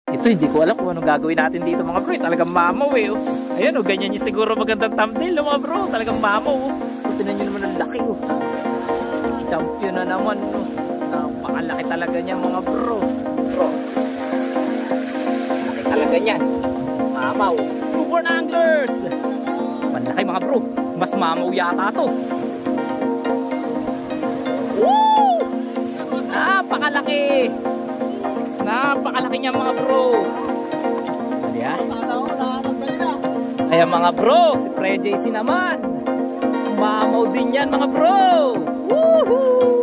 Ito hindi ko alam kung ano gagawin natin dito mga bro. Talagang mamaw eh. Oh. Ayan oh, ganyan yung siguro magandang thumbnail oh, mga bro. Talagang mamaw oh. Tignan nyo naman ang laki oh. Champion na naman oh. Napakalaki talaga niya mga bro. Laki talaga niyan. Mamaw. Newborn anglers. Malaki mga bro. Mas mamaw yata to. Woo! Napakalaki. Napakalaki niya mga bro. Ayan. Ayan mga bro. Si Pre JC naman. Mamaw din yan mga bro. Woohoo!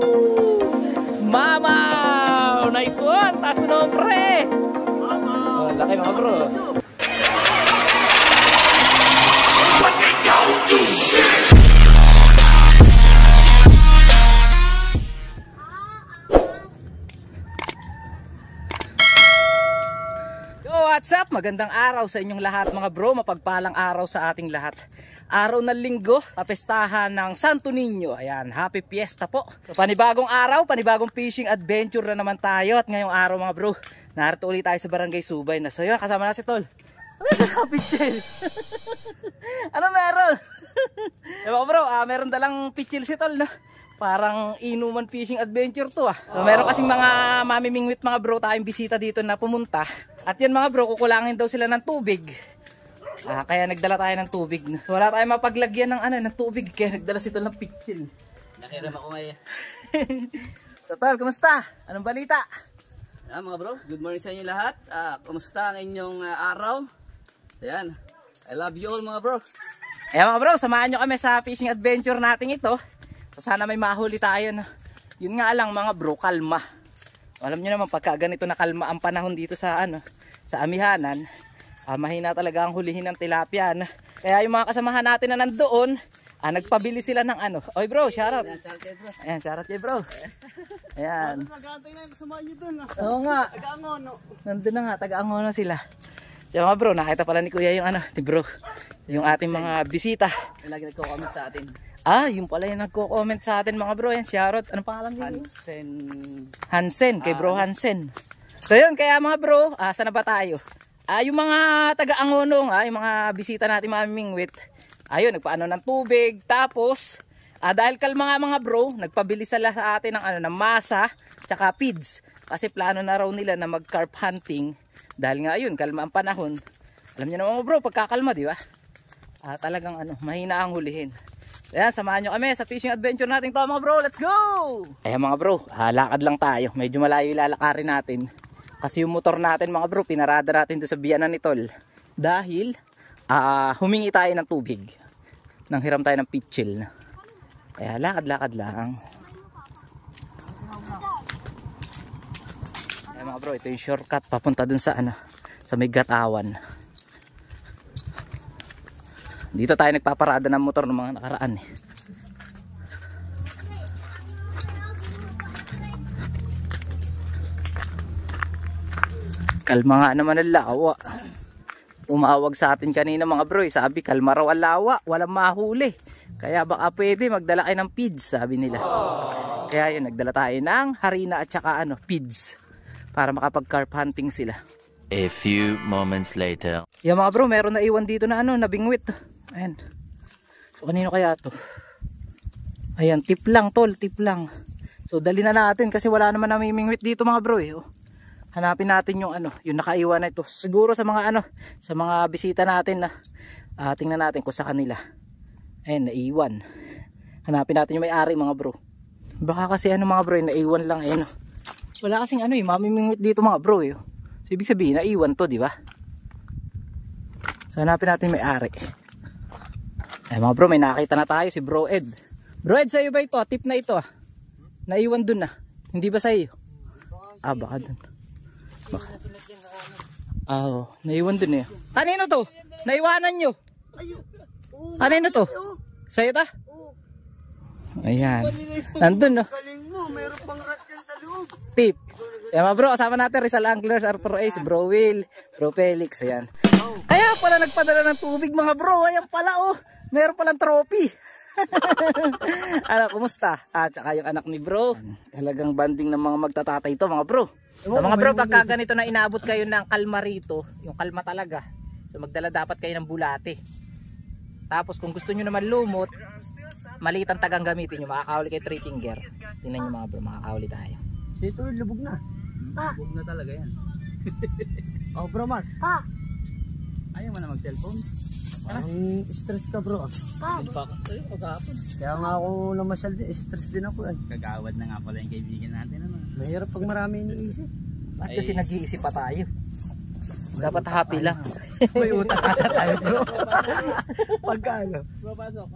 Mamaw! Nice one. Taas mo naman pre. Mamaw. Oh, laki mga bro. What's up? Magandang araw sa inyong lahat mga bro. Mapagpalang araw sa ating lahat. Araw ng linggo, kapestahan ng Santo Niño. Ayan, happy fiesta po. So, panibagong araw, panibagong fishing adventure na naman tayo. At ngayong araw mga bro, narito ulit tayo sa Barangay Subay na. So yun, kasama na si Tol. Pichil. Ano meron? Diba bro, meron dalang pichil si Tol na. Parang inuman fishing adventure to ah. So meron kasing mga mamimingwit mga bro tayong bisita dito na pumunta. At yan mga bro, kukulangin daw sila ng tubig. Kaya nagdala tayo ng tubig. So wala tayong mapaglagyan ng tubig. Kaya nagdala si Tol ng pichil. Nakiram ako ngayon. So Tol, kumusta? Anong balita? Mga bro, good morning sa inyo lahat. Kumusta ang inyong araw? Ayan, I love you all mga bro. Ayan mga bro, samahan nyo kami sa fishing adventure natin ito. So sana may mahuli tayo na. Yun nga lang mga bro, kalma. Alam nyo naman pagka ganito na kalma ang panahon dito sa sa amihanan, mahina talaga ang hulihin ng tilapia. Kaya yung mga kasamahan natin na nandoon, nagpabili sila ng Oy bro, shoutout. Ayan, shoutout kay bro. Ayan. Nag-aantay na yung kasama nyo dun. Oo nga. Taga-Angono. Nandun na nga, taga-Angono sila. So mga bro, nakita pala ni kuya yung ni bro. Yung ating mga bisita. Yung lagi nagko-comment sa atin. Yung pala yung nagko-comment sa atin mga bro. Yan, shoutout. Anong pangalan niyo? Hansen, kay bro Hansen. So yun, kaya mga bro, saan na ba tayo? Yung mga taga-Angono, yung mga bisita natin mamimingwit. Ayun, nagpaano ng tubig. Tapos, dahil kalma nga mga bro, nagpabili sila sa atin ng masa, tsaka feeds. Kasi plano na raw nila na mag-carp hunting. Dahil nga yun, kalma ang panahon. Alam niyo naman mga bro, pagkakalma, di ba? Talagang mahina ang hulihin. Ayan, samahan nyo kami sa fishing adventure natin to mga bro. Let's go! Ayan mga bro, lakad lang tayo. Medyo malayo ilalakarin natin. Kasi yung motor natin mga bro, pinarada natin doon sa biyanan ni Tol. Dahil humingi tayo ng tubig. Nang hiram tayo ng pitchil. Kaya lakad-lakad lang. Ayan mga bro, ito yung shortcut papunta dun sa sa may Gatawan. Dito tayo nagpaparada ng motor ng mga nakaraan eh. Kalma nga naman ang lawa. Umawag sa atin kanina mga bro, sabi kalma raw ang lawa, walang mahuli. Kaya baka pwede magdala kayo ng feeds, sabi nila. Kaya yun, nagdala tayo ng harina at saka feeds para makapag-carp hunting sila. A few moments later. Yan mga bro, meron na iwan dito na nabingwit. Ayan. So kanino kaya to? Ayan, tip lang Tol, tip lang. So dali na natin kasi wala naman namimingwit dito mga bro eh. Hanapin natin yung yung nakaiwan na ito. Siguro sa mga sa mga bisita natin na tingnan natin kung sa kanila. Ayan, naiwan. Hanapin natin yung may-ari mga bro. Baka kasi mga bro, naiwan lang Wala kasing mamimingwit dito mga bro eh. So ibig sabihin, naiwan to, di ba? So hanapin natin yung may-ari. Ay mga bro, may nakita na tayo si Bro Ed. Bro Ed, sa'yo ba ito? Tip na ito Naiwan dun Hindi ba sa'yo? Baka dun. Naiwan dun eh. Kanino to? Naiwanan nyo? Kanino to? Sa'yo ta? Ayan. Nandun Galing mo, meron pang rat yan sa loob. Tip. Kaya mga bro, kasama natin Rizal Anglers, R4A, si Bro Will, Bro Felix, ayan. Kaya pala nagpadala ng tubig mga bro, ayan pala meron palang trophy. Kumusta? Tsaka yung anak ni bro, talagang banding ng mga magtatatay ito mga bro. So mga bro, pagka ganito na inabot kayo ng kalma rito, yung kalma talaga, so magdala dapat kayo ng bulate. Tapos kung gusto nyo naman lumot, maliit ang tagang gamitin nyo, makakahuli kayo 3 finger. Tingnan nyo mga bro, makakahuli tayo. Ito, lubog na. Lubog na talaga yan. Oh, bro, Mark. Ayaw mo na mag-cellphone? Parang stress ka, bro. Hindi pa ako. Ay, pagkahapon. Kaya nga ako namasyal din. Stress din ako eh. Kagawad na nga pala yung kaibigan natin. Ano? Mahirap pag marami iniisip. At kasi nag-iisip pa tayo. Dapat happy lang. May utang ata tayo, bro. Pagkano? Bro, pasok.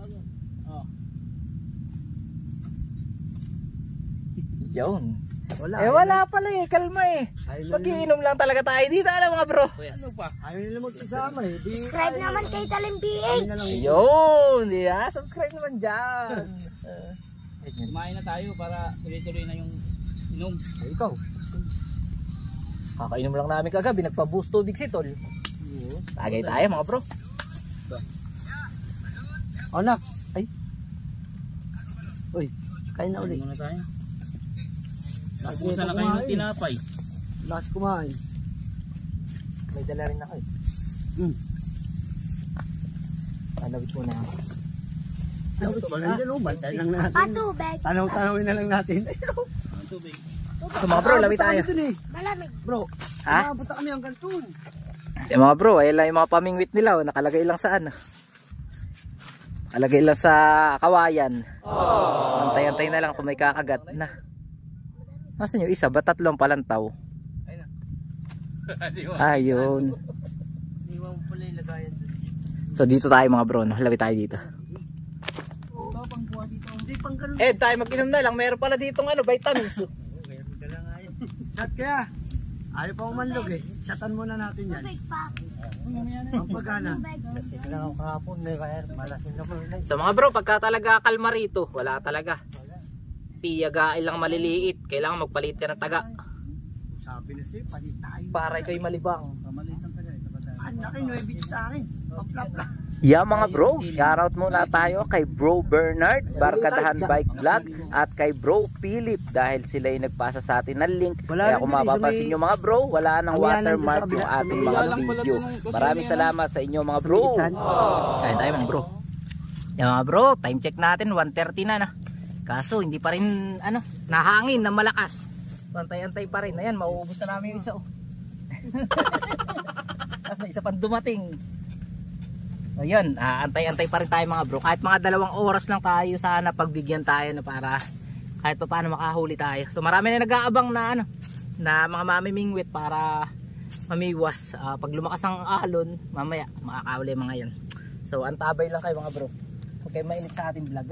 Oh. Yun. Wala. Wala pala eh, kalma eh. Pag-iinom lang talaga tayo dito, ano mga bro? Ano pa? Ayaw nila mag-isama eh. Subscribe naman kay Talim PH. Yun, yeah. Subscribe naman dyan. Kumain na tayo para tuloy-tuloy na yung inom. Ay, ikaw. Kakainom lang namin kagabi, nagpa-boost tubig si Tol. Tagay tayo mga bro. Anak. Ay. Uy, kain na ulit. Muna tayo. Nakusa na kayo ng tinapay. Last kumain. May dala rin ako eh. Palawit muna ako. Bantay lang natin. Patubig. Tanaw-tanawin na lang natin. Ang tubig. So mga bro, lawit tayo. Malamig. Bro, Ha? punta kami hanggang doon. Si mga bro, ayun lang yung mga pamingwit nila. Nakalagay lang saan. Nakalagay lang sa kawayan. Antay-antay na lang kung may kakagat na. Nasaan yung isa? Ba't 3 palantaw? Ayun. Iwan mo pala yung lagayan doon. So dito tayo mga bro, no? Lawit tayo dito. Ito, pang buha dito. Hindi, pang ganun. Tayo mag-inom na lang. Meron pala ditong vitamins. Meron ka lang nga yun. Shot kaya. Ayaw pa umanlog eh. Shotan muna natin yan. Tubig pa. Ang pagana. Kasi lang ako kahapon na kaya malasin na muna. So mga bro, pagka talaga kalma rito, wala talaga. Piyagain lang maliliit. Kailangan magpalit ka ng taga. Sabi na siya, palit tayo. Para kayo malibang. Pamalit ang taga. Anak kayo, 9 bits sa akin. Paplapla. Yeah mga bro, shoutout muna tayo kay Bro Bernard, Barkadahan Bike Vlog at kay Bro Philip dahil sila yung nagpasa sa atin ng link. Kaya kung mapapansin nyo mga bro, wala nang watermark yung ating mga video. Maraming salamat sa inyo mga bro. Kain tayo mga bro. Yan mga bro, time check natin 1:30 na. Kaso hindi pa rin nahangin na malakas. Antay-antay pa rin. Ayan, mauubos na namin yung isa. Tapos may isa pang dumating. So yun, antay-antay pa rin tayo mga bro. Kahit mga 2 oras lang tayo, sana pagbigyan tayo na para kahit pa paano makahuli tayo. So marami na nag-aabang na na mga mamimingwit para mamiwas. Pag lumakas ang alon, mamaya makakahuli mga yan. So antabay lang kayo mga bro. Huwag kayo mainit sa ating vlog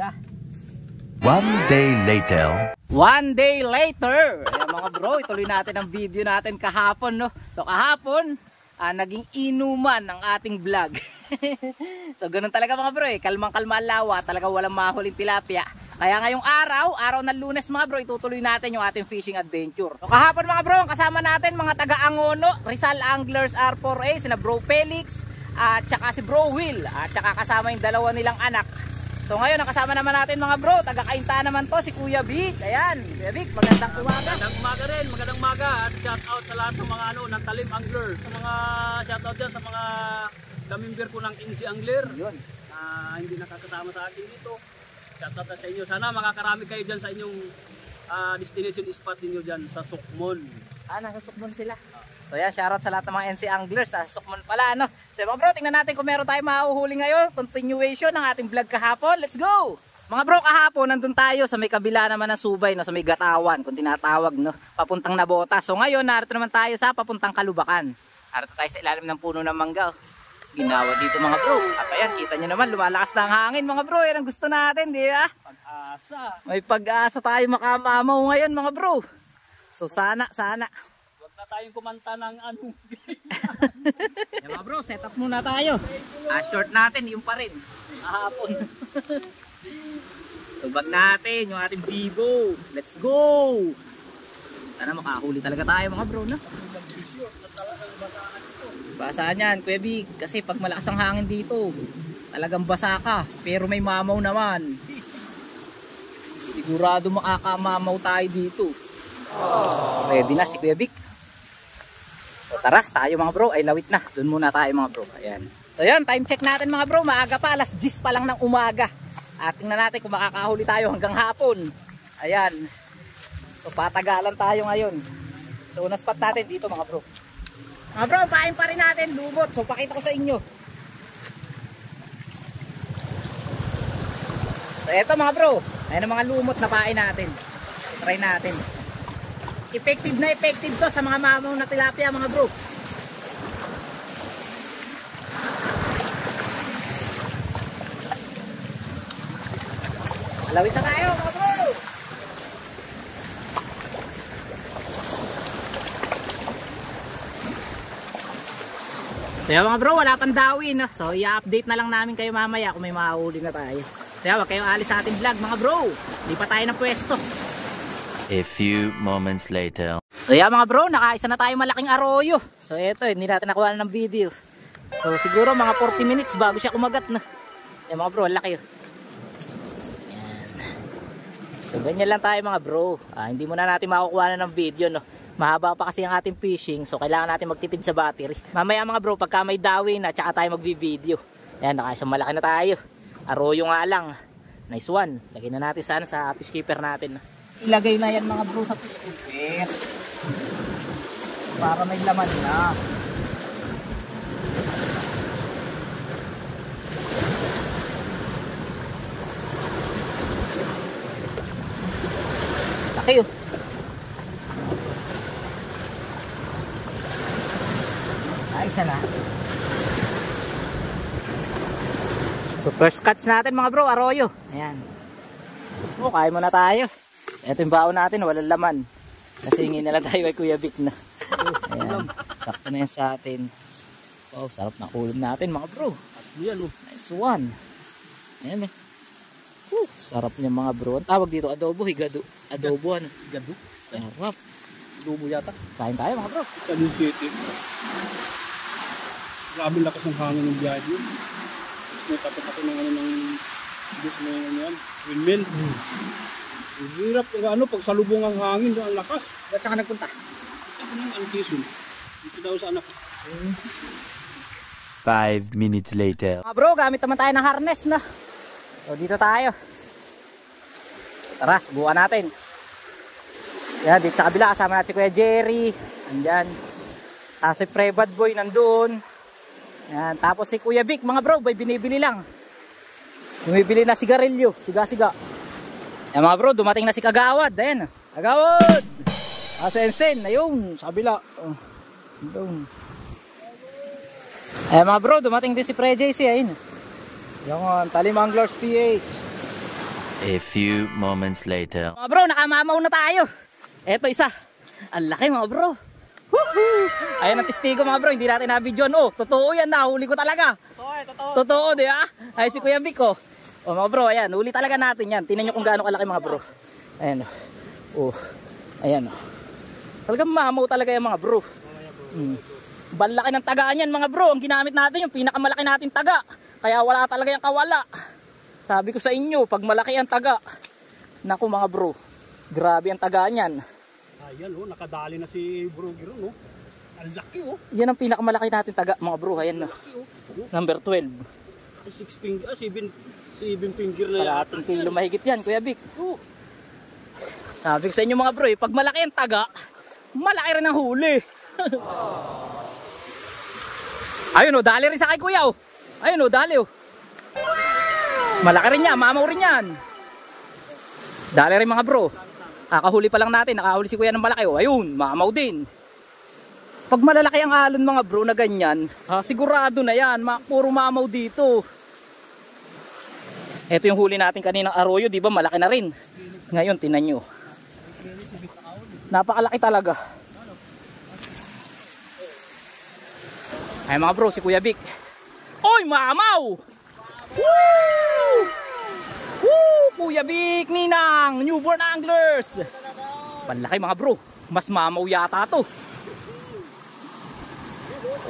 One day later. 1 day later. Ayan mga bro, ituloy natin ang video natin kahapon, no? So kahapon, naging inuman ang ating vlog. So ganun talaga mga bro, kalmang-kalma ang lawa, talaga walang mahuling tilapia. Kaya ngayong araw ng Lunes mga bro, itutuloy natin yung ating fishing adventure. So kahapon mga bro, kasama natin mga taga-Angono, Rizal Anglers R4A, sina Bro Felix, at saka si Bro Will, at saka kasama yung 2 nilang anak. So ngayon, nakasama naman natin mga bro, taga-Kainta naman to, si Kuya Vic. Ayan, Kuya Vic, magandang umaga. Magandang umaga rin, magandang umaga. At shout out sa lahat ng mga ng Talim Angler. Sa mga shout out dyan sa mga kamimber ko ng NC Angler. Yun. Hindi nakakasama sa akin dito. Shout out sa inyo. Sana makakarami kayo dyan sa inyong destination spot ninyo dyan sa Sukmon. Nasa Sukmon sila. So yan, shoutout sa lahat ng mga NC Anglers, sa Sukmon pala, So mga bro, tingnan natin kung meron tayong mahuhuli ngayon. Continuation ng ating vlog kahapon. Let's go! Mga bro, kahapon nandun tayo sa may kabila naman ng Subay, sa may Gatawan, kung tinatawag, papuntang Nabota. So ngayon, narito naman tayo sa papuntang Kalubakan. Narito tayo sa ilalim ng puno ng mangga. Ginawa dito mga bro. At ayan, kita nyo naman, lumalakas na ang hangin mga bro. Yan ang gusto natin, di ba? Pag-asa. May pag-asa tayo makamamaw ngayon mga bro. So sana. Huwag na tayong kumanta ng Yan mga bro, set up muna tayo. Short natin, yung pa rin. Kahapon. Tubag natin yung ating Vivo. Let's go! Sana makahuli talaga tayo mga bro, Basaan yan, Kuya Vic. Kasi pag malakas ang hangin dito, talagang basa ka. Pero may mamaw naman. Sigurado makakamamaw tayo dito. Ready na si Kuya Vic. So tara, tayo mga bro, ay lawit na. Doon muna tayo mga bro. Ayan. So yan, time check natin mga bro. Maaga pa, alas 10 pa lang ng umaga. At tingnan natin kung makakahuli tayo hanggang hapon. Ayan. So patagalan tayo ngayon. So unang spot natin dito mga bro. Mga bro, pain pa rin natin, lumot. So pakita ko sa inyo. So eto mga bro, ayan ang mga lumot na pain natin. So, try natin. Effective na effective to sa mga mamaw na tilapia mga bro. Lawit na tayo mga bro. So yan mga bro, wala pang dawi no? So i-update na lang namin kayo mamaya kung may mahuli na tayo. So yan, wag kayong alis sa ating vlog mga bro. Hindi pa tayo ng pwesto. A few moments later. So yan mga bro, nakaisa na tayo malaking arroyo. So eto, hindi natin nakuha ng video. So siguro mga 40 minutes bago siya kumagat na. Yan mga bro, laki yun. So ganyan lang tayo mga bro. Hindi muna natin makukuha na ng video no. Mahaba pa kasi ang ating fishing, so kailangan natin magtipid sa battery. Mamaya mga bro, pagka may dawi na, tsaka tayo magbi-video. Ayan, nakaisang malaki na tayo. Arroyo nga lang. Nice one. Lagyan na natin sana sa fish keeper natin. Ilagay na yan mga bro sa fish keeper. Para may laman na. Laki yun. Isa na. So first catch natin mga bro, arroyo. Ayan. O, kaya muna tayo. Ito yung baon natin, walang laman. Kasi hingin na lang tayo kay Kuya Vic na. Ayan. Sakto na yan sa atin. Wow, sarap na ulam natin mga bro. Ayan, nice one. Ayan. Sarap niya mga bro. Ang tawag dito, adobo, higado. Adobo, ano? Higado. Sarap. Adobo yata. Kain tayo mga bro. Anong city? Grabe lakas ng hangin ng biyahe yun. May tapos ako ng ano ng Diyos mo yung yan. Windmill. Ang hirap pag salubong ang hangin, ang lakas. Ba't saka nagpunta? Ito ng Anquizon. Dito daw sa anak. 5 minutes later. Mga bro, gamit naman tayo ng harness na. So dito tayo. Tara, subukan natin. Yan, dito sa kabila kasama natin si Kuya Jerry. Andyan. Tapos si Prebad Boy nandun. Yan, tapos si Kuya Vic, mga bro, binibili lang. Bumibili na sigarilyo, siga-siga. Yan mga bro, dumating na si Kagawad. Ayan, Kagawad! Ensen, ayun, sa kabila. Doon. Ayan mga bro, dumating din si Pre JC, ayun. Yan, Talim Anglers PH. A few moments later. Mga bro, nakamamaw na tayo. Eto isa. Ang laki mga bro. Woohoo! Ayan ang testigo mga bro, hindi natin na-video. Oh, totoo yan, nahuli ko talaga. Totoo, di ba? Ay si Kuya Vic oh. Oh mga bro, ayan, huli talaga natin yan. Tingnan nyo kung gaano kalaki mga bro. Ayan oh. Ayan oh. Talagang mamaw talaga yung mga bro. Balaki ng tagaan yan mga bro. Ang ginamit natin yung pinakamalaki natin taga. Kaya wala talaga yung kawala. Sabi ko sa inyo, pag malaki ang taga. Naku mga bro, grabe ang taga niyan. Ayan oh, nakadali na si Bro Giro no. Ang laki oh. Yan ang pinakamalaki natin taga mga bro. Ayan na. Number 12. 6 finger, 7 finger na Kalahating kilo mahigit yan Kuya Vic. Sabi ko sa inyo mga bro, pag malaki ang taga, malaki rin ang huli. Ayun oh, dali rin sa kay Kuya oh. Ayun oh, dali oh. Malaki rin yan, mamaw rin yan. Dali rin mga bro. Kakahuli pa lang natin, nakahuli si Kuya ng malaki oh. Ayun, mamaw din. Pag malalaki ang alon mga bro na ganyan, sigurado na yan, puro mamaw dito. Ito yung huli natin kaninang arroyo, di ba? Malaki na rin. Ngayon, tinan nyo. Napakalaki talaga. Ay mga bro, si Kuya Vic. Oy, mamaw! Woo! Woo! Kuya Vic, Ninang, Newborn Anglers. Panlaki mga bro. Mas mamaw yata to.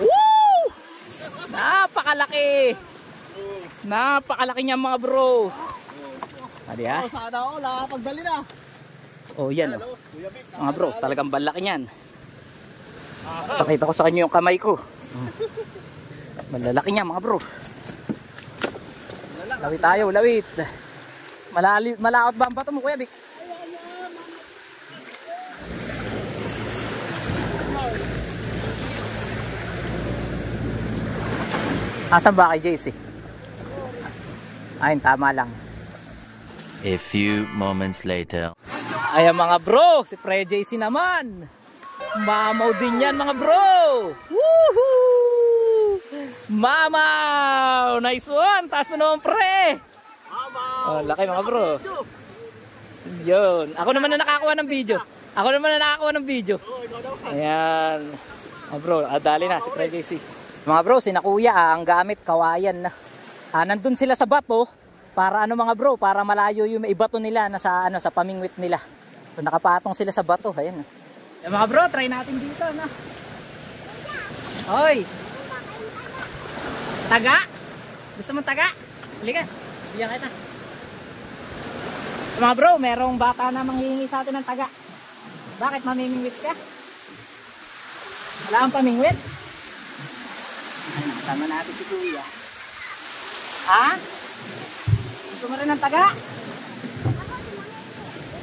Woo! Napakalaki. Napakalaki niya mga bro. Adi ha? Sana ako, nakapagdali na. Oh yan oh. Mga bro, talagang balaki niyan. Pakita ko sa kanyo yung kamay ko. Malalaki niya mga bro. Lawit tayo, lawit. Malaot ba ang bato mo, Kuya Vic? Asan ba kay JC? Ayun, tama lang. A few moments later. Ayan mga bro, si Pre JC naman. Mamaw din yan mga bro. Woohoo! Mamaw! Nice one! Taas mo naman pre! Oh, laki mga bro. Yun. Ako naman na nakakuha ng video. Ayan. Mga bro, dali na si Pre JC. Mga bro, sina kuya ang gamit kawayan na. Nandun sila sa bato para mga bro, para malayo yung ibato nila na sa sa pamingwit nila. So nakapatong sila sa bato, ayan. Yung mga bro, try natin dito na. Hoy. Taga? Gusto mo taga? Halika. Bigyan kita. Mga bro, merong bata na manghihingi sa atin ng taga. Bakit mamimingwit ka? Wala kang pamingwit? Sama natin si kuya. Ha? Gusto mo rin ng taga?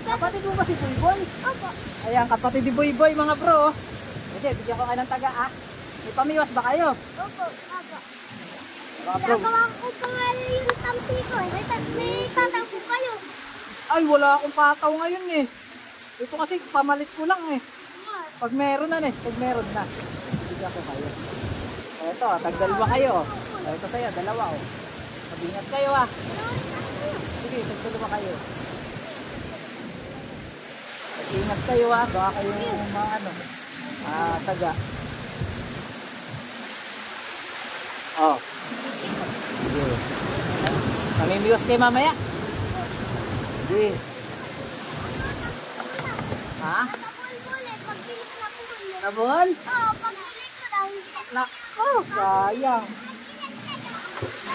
Kapatid mo ba si Boyboy? Opo. Ayan, kapatid ni Boyboy mga bro. Sige, bigyan ko kayo ng taga ah. May pamiwas ba kayo? Opo, opo. Mga bro. Nagawa ko pa nga yung tamsi ko. May pataw po kayo. Ay, wala akong pataw ngayon eh. Ito kasi pamalit ko lang eh. Pag meron na bigyan ko kayo. Ito, tagdalawa kayo. Ito sa'yo, dalawa oh. Mag-ingat kayo ah. Sige, tagdalawa kayo. Mag-ingat kayo ah. Baka kayo mga taga. Oh. Sige. Mamimiwas kayo mamaya. Sige. Ha? Sabon? Oo, pag-ilik ko lang. Oh, sayang.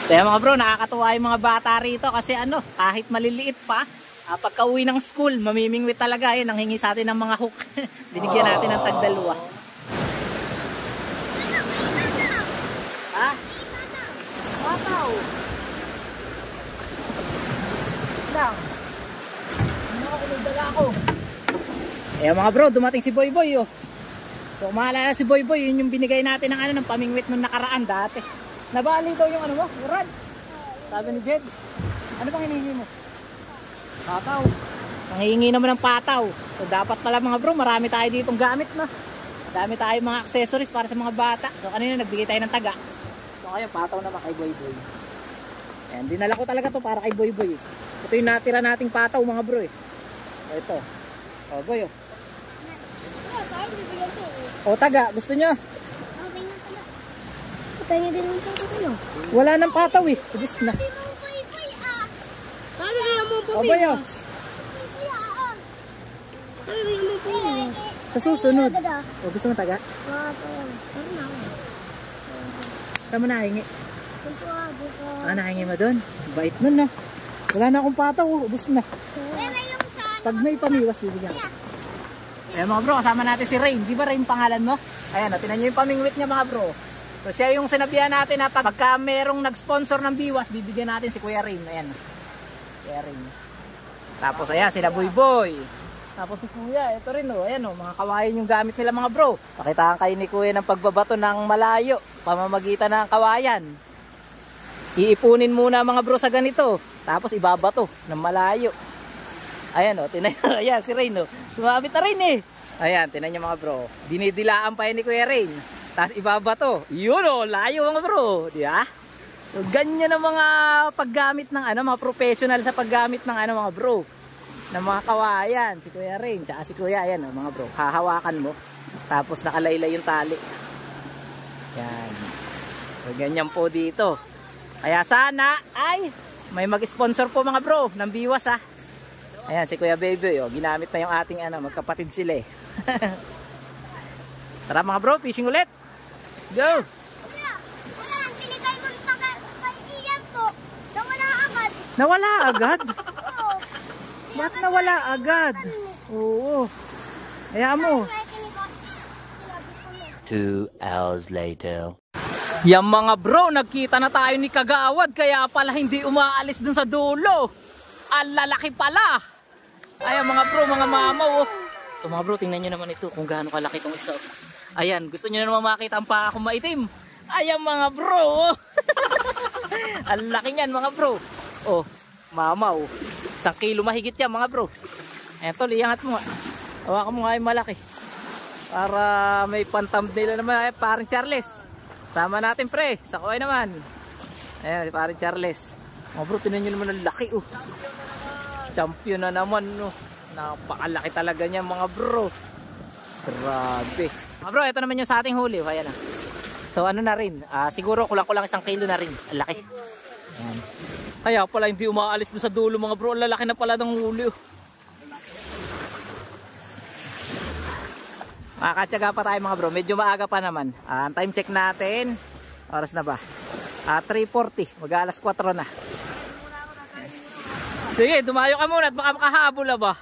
Kaya mga bro, nakakatuwa yung mga bata rito kasi kahit maliliit pa, pagka uwi ng school, mamimingwit talaga. Nang hingi sa atin ng mga hook. Binigyan natin ng tagdalawa. Ha? Wataw. Lang. Nakakulagdaga ako. Kaya mga bro, dumating si Boyboy oh. So maalala si Boyboy, yun yung binigay natin ng pamingwit nung nakaraan dati. Nabali daw yung mo, Rad. Sabi ni Jed. Ano bang hinihingi mo? Pataw. Nangihingi naman ng pataw. So dapat pala mga bro, marami tayo ditong gamit na. Marami tayo mga accessories para sa mga bata. So kanina nagbigay tayo ng taga. So ngayon pataw naman kay Boyboy. Ayan, dinala ko talaga to para kay Boyboy. Ito yung natira nating pataw mga bro eh. So ito. O boy oh. O taga, gusto nyo? Okay na pala. Kaya din ang pataw kayo. Wala nang pataw eh. Ubus na. Sabi mo, Boyboy ah. Sabi kaya mo O boy oh. Sabi kaya mo pumiwas. Sa susunod. O gusto mo taga? Saan mo nahingi? Nahingi mo doon? Bait nun na. Wala na akong pataw oh. Ubus na. Pag may pamiwas, bibigyan ko. Ayan mga bro, kasama natin si Rain. Di ba Rain pangalan mo? Ayan, tinan nyo yung pamingwit niya mga bro. So siya yung sinabihan natin na pagka merong nag-sponsor ng biwas, bibigyan natin si Kuya Rain. Ayan. Kuya Rain. Tapos ayan, sila Boyboy. Tapos si Kuya, ito rin oh. Ayan oh, mga kawayan yung gamit nila mga bro. Pakitaan kayo ni Kuya ng pagbabato ng malayo. Pamamagitan ng kawayan. Iipunin muna mga bro sa ganito. Tapos ibabato ng malayo. Ayan o, tinan nyo. Ayan, si Rain o. Sumabit na rin eh. Ayan, tinan nyo mga bro. Dinidilaan pa yun ni Kuya Rain. Tapos ibabato. Yun o, layo mga bro. Di ba? So, ganyan ang mga paggamit ng mga professional sa paggamit ng mga bro. Ng mga kawayan. Si Kuya Rain, tsaka si Kuya. Ayan o mga bro. Hahawakan mo. Tapos nakalaylay yung tali. Ayan. So, ganyan po dito. Kaya sana ay may mag-sponsor po mga bro ng biwas ha. Ayan, si Kuya Baby, oh, ginamit na yung ating magkapatid sila eh. Tara mga bro, fishing ulit. Let's go! Kuya, pinigay mo kay Ian po. Nawala agad. Nawala agad? Oo. Ba't nawala agad? Oo. Kaya mo. 2 hours later. Yan mga bro, nagkita na tayo ni Kagawad kaya pala hindi umaalis dun sa dulo. Ang lalaki pala. Ayan mga bro, mga mamaw. Oh. So mga bro, tingnan nyo naman ito kung gaano kalaki itong isa. Ayan, gusto nyo na naman makita ang paa akong maitim. Ayan mga bro. Ang laki niyan mga bro. Oh, mamaw. 1 kilo mahigit yan mga bro. Ayan tol, iangat mo nga. Hawakan mo nga yung malaki. Para may pan-thumbnail naman. Parang Charles. Sama natin pre. Sa kuhay naman. Ayan, parang Charles. Mga bro, tinan nyo naman ang laki. Oh. Champion na naman. Oh. Napakalaki talaga niya mga bro. Grabe. Mga bro, ito naman yung sa ating huli. Ayan na. So ano na rin. Siguro kulang-kulang 1 kilo na rin. Ang laki. Ayan. Kaya pala hindi umaalis doon sa dulo mga bro. Ang lalaki na pala ng huli. Oh. Makakatsaga pa tayo mga bro. Medyo maaga pa naman. Time check natin. Oras na ba? 3:40. Mag-alas 4 na. Sige, dumayo ka muna at baka makahabol na ba?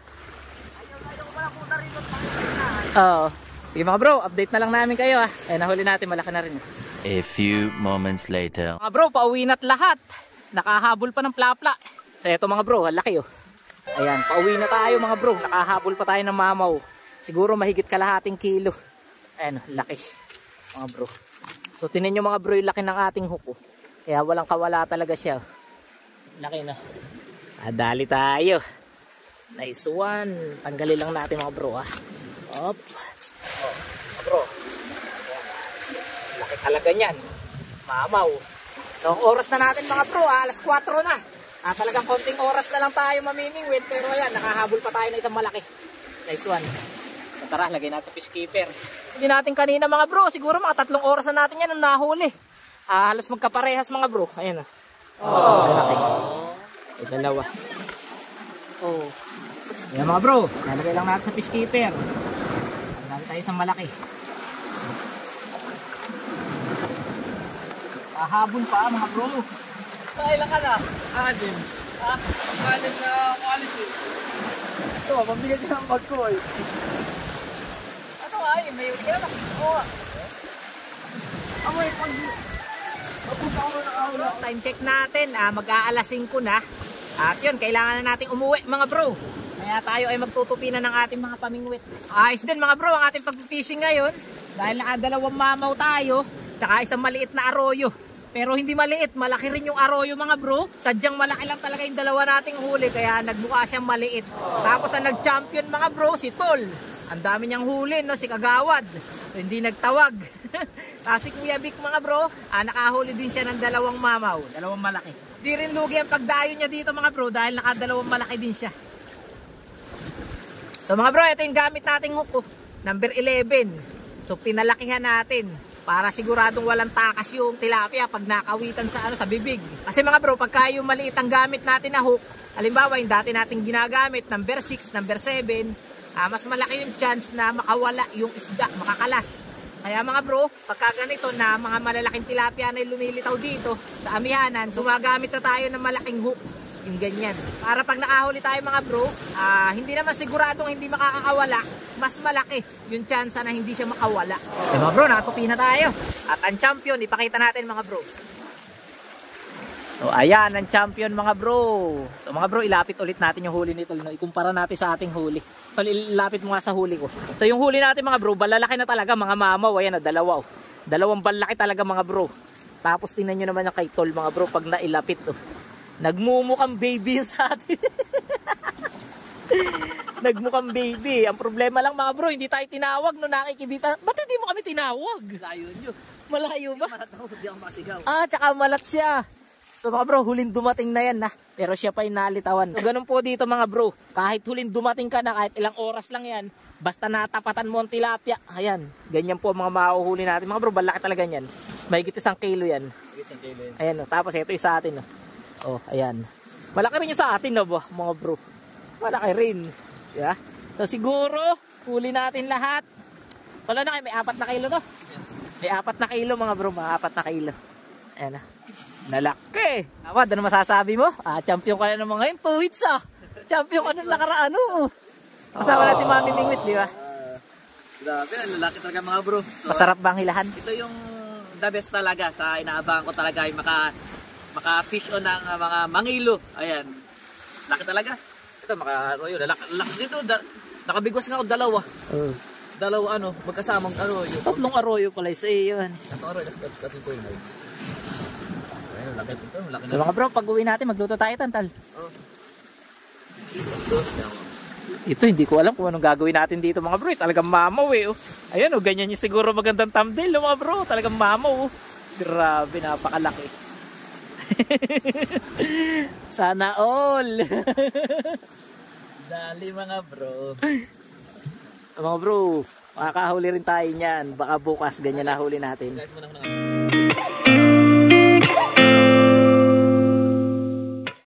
Oo. Sige mga bro, update na lang namin kayo ah. Nahuli natin, malaki na rin. A few moments later. Mga bro, pauwi na't lahat. Nakahabol pa ng plapla. So eto mga bro, laki oh. Ayan, pauwi na tayo mga bro. Nakahabol pa tayo ng mamaw. Siguro mahigit kalahating kilo. Ayan, laki. Mga bro. So tinan nyo mga bro yung laki ng ating hook oh. Kaya walang kawala talaga siya. Laki na. Dali tayo. Nice one. Tanggalin lang natin mga bro ah. Op. Oh, mga bro. Ayan. Laki talaga nyan. Mamaw. So oras na natin mga bro ah. Alas 4 na. Talagang konting oras na lang tayo mamimingwit. Pero ayan, nakahabol pa tayo ng isang malaki. Nice one. Tara, lagay natin sa fish keeper. Hindi natin kanina mga bro, siguro mga 3 oras na natin yan ang nahuli. Halos magkaparehas mga bro. Ayan na. Oh. Ay, dalawa. Oh. Ayan mga bro, lalagay lang natin sa fish keeper. Lagay tayo sa malaki. Habol pa mga bro. Kailan ka na? 6. 6 na quality. Ito, mabigyan din ang bag ko eh. Ay, may kaya na. Oh. Amoy pag time check natin, mag-aalas 5 na. At yun, kailangan na nating umuwi mga bro. Kaya tayo ay magtutupi na ng ating mga pamingwit. Ayos din mga bro ang ating pag-fishing ngayon. Dahil nakadalawang mamaw tayo, tsaka isang maliit na arroyo. Pero hindi maliit, malaki rin yung arroyo mga bro. Sadyang malaki lang talaga yung dalawa nating huli, kaya nagmukha siyang maliit. Tapos ang nag-champion mga bro, si Tol. Ang dami niyang huli, no? Si Kagawad. So, hindi nagtawag. Tapos si Kuya Vic mga bro, nakahuli din siya ng 2 mamaw. 2 malaki. Di rin lugi ang pagdayo niya dito mga bro dahil nakadalawang malaki din siya. So mga bro, ito yung gamit nating hook. Number 11. So pinalakihan natin para siguradong walang takas yung tilapia pag nakawitan sa sa bibig. Kasi mga bro, pagka yung maliit ang gamit natin na hook, halimbawa yung dati nating ginagamit, number 6, number 7, mas malaki yung chance na makawala yung isda, makakalas. Kaya mga bro, pagka ganito na mga malalaking tilapia na lumilitaw dito sa amihanan, gumagamit na tayo ng malaking hook. Yung ganyan. Para pag nakahuli tayo mga bro, hindi naman siguradong hindi makakawala, mas malaki yung chance na hindi siya makawala. So mga bro, nakatupi na tayo. At ang champion, ipakita natin mga bro. So ayan ang champion mga bro. So mga bro, ilapit ulit natin yung huli nito. No? Ikumpara natin sa ating huli. So, ilapit mo nga sa huli ko. So yung huli natin mga bro, balalaki na talaga mga mamaw. Ayan o, 2. 2 balaki talaga mga bro. Tapos tingnan nyo naman yung kay Tol mga bro pag nailapit. Oh. Nagmumukhang baby sa atin. Nagmukhang baby. Ang problema lang mga bro, hindi tayo tinawag no nakikibita. Ba't hindi mo kami tinawag? Malayo nyo. Malayo ba? Hindi ako masigaw. Tsaka malat siya. So mga bro, huling dumating na yan na. Pero siya pa yung nalitawan. So ganun po dito mga bro. Kahit huling dumating ka na, kahit ilang oras lang yan, basta natapatan mo ang tilapia. Ayan, ganyan po mga mahuhuli natin. Mga bro, balaki talaga yan. Mahigit 1 kilo yan. Ayan o, tapos ito yung sa atin o. Oh, ayan. Malaki rin yung sa atin no ba, mga bro. Malaki rin. Yeah? So siguro, huli natin lahat. Wala na kayo, may 4 na kilo to. May 4 na kilo mga bro, mga 4 na kilo. Ayan na. Nalaki. Awad, ano masasabi mo? Champion ka na naman ngayon. 2 hits Champion ka na nakaraan. Kasama na si Mami Mingwit, di ba? Grabe, ang lalaki talaga mga bro. So, Masarap bang hilahan? ito yung the best talaga sa inaabangan ko talaga yung maka-fish on ng mga mangilo. Ayan. Laki talaga. Ito, lakas dito. Nakabigwas nga ako dalawa. Dalawa magkasamang arroyo. Tatlong arroyo pala sa yun. Tatlong arroyo, that's ko yun. Ayun, laki ito. Laki So mga bro, pag uwi natin, magluto tayo tantal. Ito, hindi ko alam kung anong gagawin natin dito mga bro. Talagang mamaw eh. Ayan ganyan yung siguro magandang thumbnail mga bro. Talagang mamaw. Grabe, napakalaki. Sana all. Dali mga bro. Mga bro, makakahuli rin tayo niyan. Baka bukas ganyan na huli natin. Guys, muna